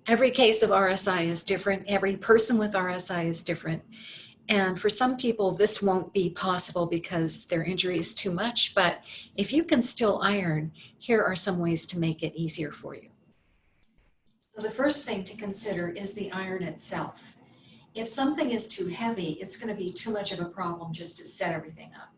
Every case of RSI is different. Every person with RSI is different. And for some people, this won't be possible because their injury is too much. But if you can still iron, here are some ways to make it easier for you. So the first thing to consider is the iron itself. If something is too heavy, it's going to be too much of a problem just to set everything up.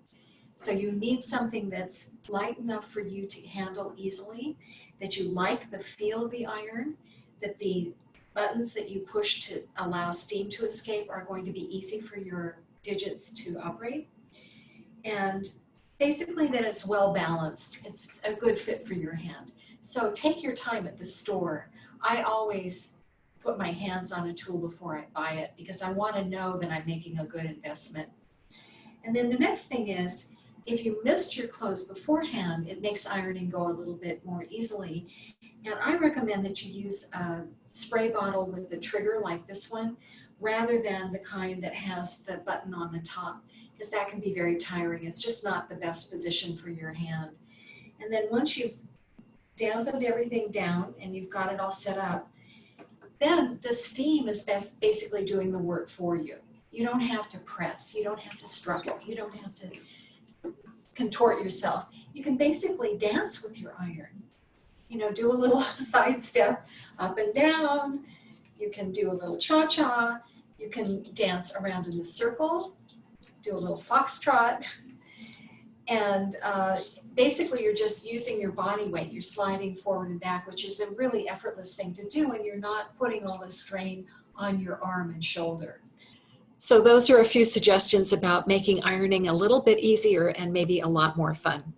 So you need something that's light enough for you to handle easily, that you like the feel of the iron, that the buttons that you push to allow steam to escape are going to be easy for your digits to operate. And basically that it's well balanced. It's a good fit for your hand. So take your time at the store. I always put my hands on a tool before I buy it because I want to know that I'm making a good investment. And then the next thing is, if you mist your clothes beforehand, it makes ironing go a little bit more easily. And I recommend that you use a spray bottle with the trigger like this one, rather than the kind that has the button on the top, because that can be very tiring. It's just not the best position for your hand. And then once you've dampened everything down and you've got it all set up, then the steam is basically doing the work for you. You don't have to press, you don't have to struggle, you don't have to contort yourself. You can basically dance with your iron. You know, do a little side step up and down. You can do a little cha-cha. You can dance around in a circle, do a little foxtrot. And basically you're just using your body weight. You're sliding forward and back, which is a really effortless thing to do, and you're not putting all the strain on your arm and shoulder. So those are a few suggestions about making ironing a little bit easier and maybe a lot more fun.